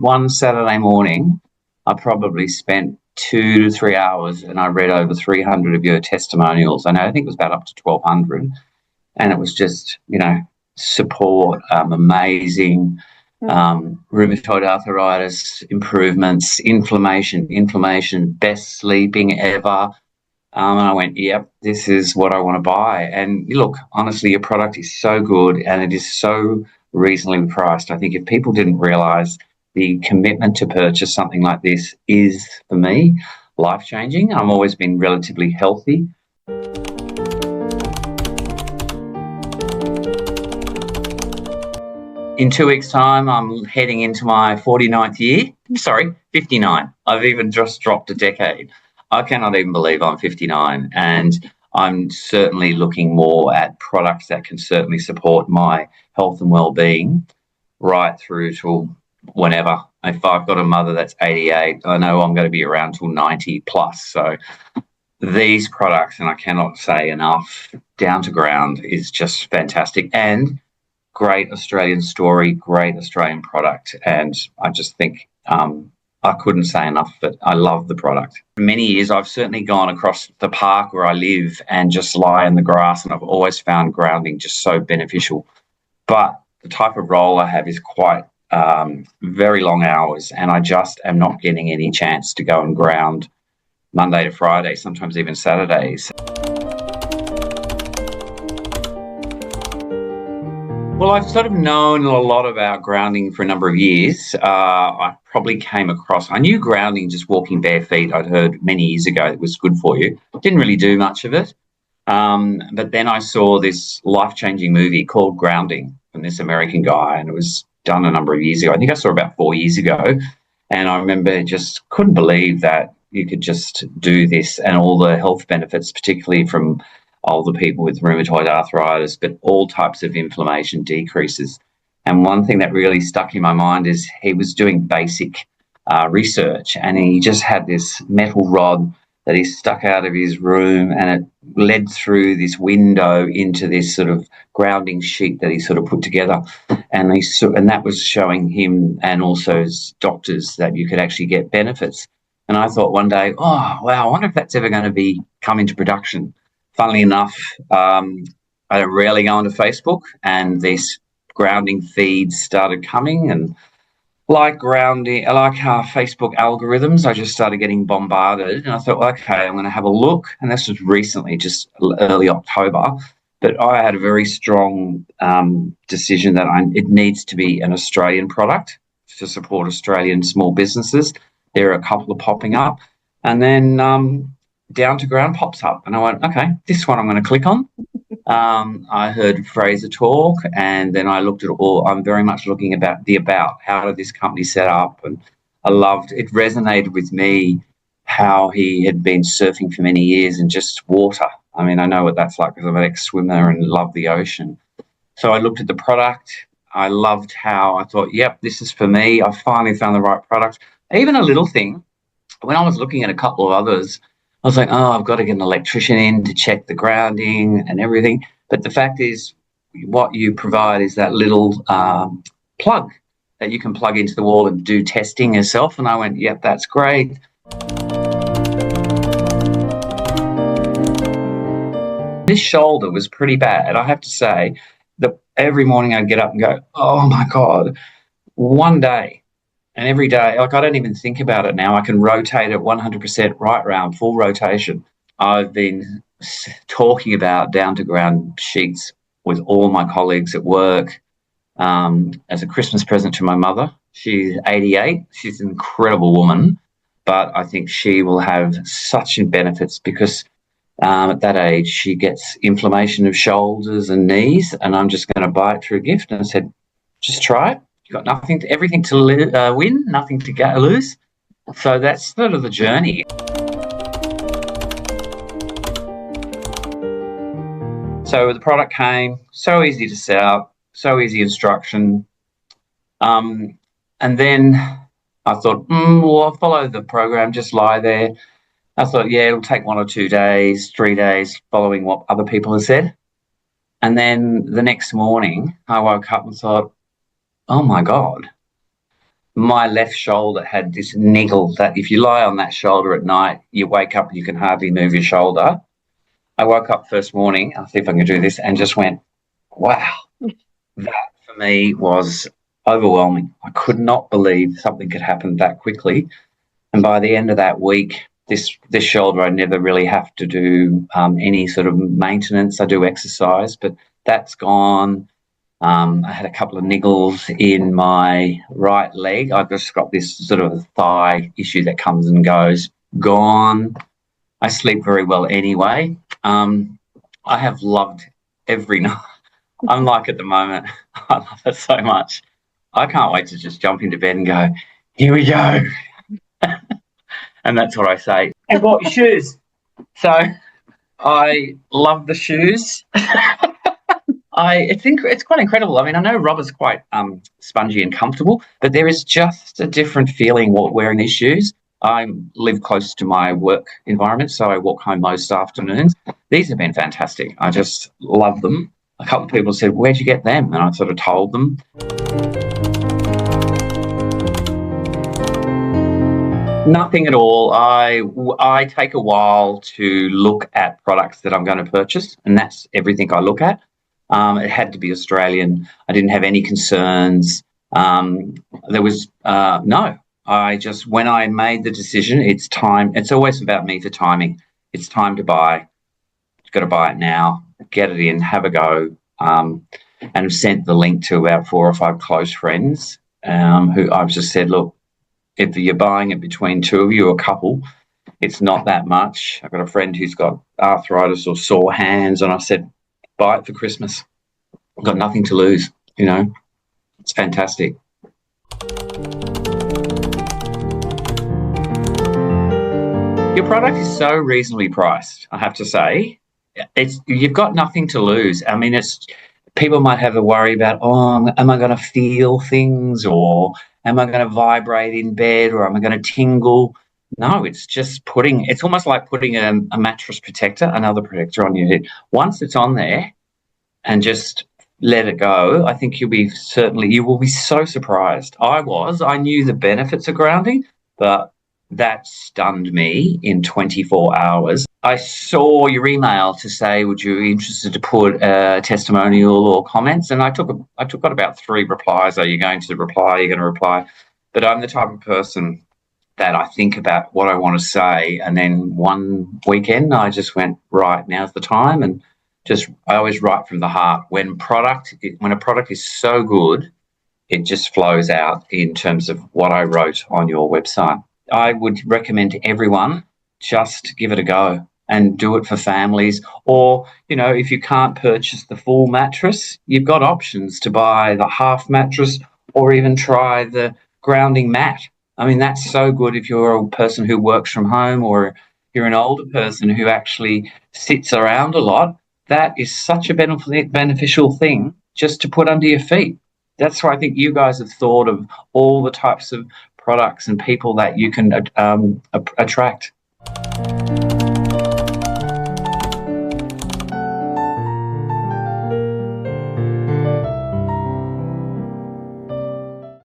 One Saturday morning, I probably spent 2 to 3 hours and I read over 300 of your testimonials. I think it was about up to 1,200. And it was just, support, amazing, rheumatoid arthritis improvements, inflammation, best sleeping ever. And I went, yep, this is what I want to buy. And look, honestly, your product is so good and it is so reasonably priced. I think if people didn't realise the commitment to purchase something like this is, for me, life-changing. I've always been relatively healthy. In 2 weeks' time, I'm heading into my 49th year. Sorry, 59. I've even just dropped a decade. I cannot even believe I'm 59, and I'm certainly looking more at products that can certainly support my health and well-being right through to whenever. If I've got a mother that's 88, I know I'm going to be around till 90 plus. So these products, and I cannot say enough, Down to Ground is just fantastic. And great Australian story, great Australian product. And I just think I couldn't say enough, but I love the product. For many years, I've certainly gone across the park where I live and just lie in the grass, and I've always found grounding just so beneficial. But the type of role I have is quite very long hours, and I just am not getting any chance to go and ground Monday to Friday, sometimes even Saturdays. Well, I've sort of known a lot about grounding for a number of years. I probably came across, I knew grounding just walking bare feet, I'd heard many years ago it was good for you. Didn't really do much of it. But then I saw this life-changing movie called Grounding from this American guy, and it was done a number of years ago. I think I saw about 4 years ago. And I remember just couldn't believe that you could just do this and all the health benefits, particularly from older people with rheumatoid arthritis, but all types of inflammation decreases. And one thing that really stuck in my mind is he was doing basic research, and he just had this metal rod that he stuck out of his room, and it led through this window into this sort of grounding sheet that he sort of put together. And that was showing him and also his doctors that you could actually get benefits. And I thought one day, oh, wow, I wonder if that's ever going to come into production. Funnily enough, I rarely go onto Facebook, and these grounding feeds started coming, and like Facebook algorithms, I just started getting bombarded, and I thought, okay, I'm going to have a look. And this was recently, just early October, but I had a very strong decision that it needs to be an Australian product to support Australian small businesses. There are a couple of popping up, and then Down to Ground pops up, and I went, okay, this one I'm going to click on. I heard Fraser talk, and then I looked at all. I'm very much looking about how did this company set up, and I loved it. Resonated with me how he had been surfing for many years and just water. I mean, I know what that's like because I'm an ex-swimmer and love the ocean. So I looked at the product. I loved how I thought, yep, this is for me. I finally found the right product. Even a little thing, when I was looking at a couple of others, I was like, oh, I've got to get an electrician in to check the grounding and everything. But the fact is, what you provide is that little plug that you can plug into the wall and do testing yourself. And I went, yep, that's great. This shoulder was pretty bad, I have to say. Every morning I'd get up and go, oh, my God, one day. And every day, like I don't even think about it now. I can rotate it 100% right round, full rotation. I've been talking about Down to Ground sheets with all my colleagues at work as a Christmas present to my mother. She's 88. She's an incredible woman, but I think she will have such benefits because at that age she gets inflammation of shoulders and knees, and I'm just going to buy it for a gift. And I said, just try it. You've got everything to win, nothing to lose. So that's sort of the journey. So the product came, so easy to set up, so easy instruction. And then I thought, well, I'll follow the program, just lie there. I thought, yeah, it'll take 1 or 2 days, 3 days, following what other people have said. And then the next morning, I woke up and thought, oh, my God, my left shoulder had this niggle that if you lie on that shoulder at night, you wake up and you can hardly move your shoulder. I woke up first morning, I'll see if I can do this, and just went, wow, that for me was overwhelming. I could not believe something could happen that quickly. And by the end of that week, this shoulder, I never really have to do any sort of maintenance. I do exercise, but that's gone. I had a couple of niggles in my right leg. I've just got this sort of thigh issue that comes and goes. Gone. I sleep very well anyway. I have loved every night. I'm like at the moment, I love it so much. I can't wait to just jump into bed and go, here we go. And that's what I say. And bought your shoes. So I love the shoes. It's quite incredible. I mean, I know rubber's quite spongy and comfortable, but there is just a different feeling wearing these shoes. I live close to my work environment, so I walk home most afternoons. These have been fantastic. I just love them. A couple of people said, where'd you get them? And I sort of told them. Nothing at all. I take a while to look at products that I'm going to purchase, and that's everything I look at. It had to be Australian. I didn't have any concerns. There was no. When I made the decision, it's time. It's always about me for timing. It's time to buy. You've got to buy it now. Get it in. Have a go. And I've sent the link to about 4 or 5 close friends who I've just said, look, if you're buying it between two of you or a couple, it's not that much. I've got a friend who's got arthritis or sore hands, and I said, buy it for Christmas. I've got nothing to lose, It's fantastic. Your product is so reasonably priced, I have to say. You've got nothing to lose. I mean, people might have a worry about, am I going to feel things, or am I going to vibrate in bed, or am I going to tingle? No, it's just it's almost like putting a mattress protector, another protector on your head. Once it's on there and just let it go, I think you will be so surprised. I knew the benefits of grounding, but that stunned me in 24 hours. I saw your email to say, would you be interested to put a testimonial or comments? And I got about 3 replies. Are you going to reply? Are you going to reply? But I'm the type of person that I think about what I want to say. And then one weekend, I just went, right, now's the time. And I always write from the heart. When a product is so good, it just flows out in terms of what I wrote on your website. I would recommend to everyone, just give it a go and do it for families. Or, if you can't purchase the full mattress, you've got options to buy the half mattress or even try the grounding mat. I mean, that's so good if you're a person who works from home, or you're an older person who actually sits around a lot. That is such a beneficial thing just to put under your feet. That's why I think you guys have thought of all the types of products and people that you can attract.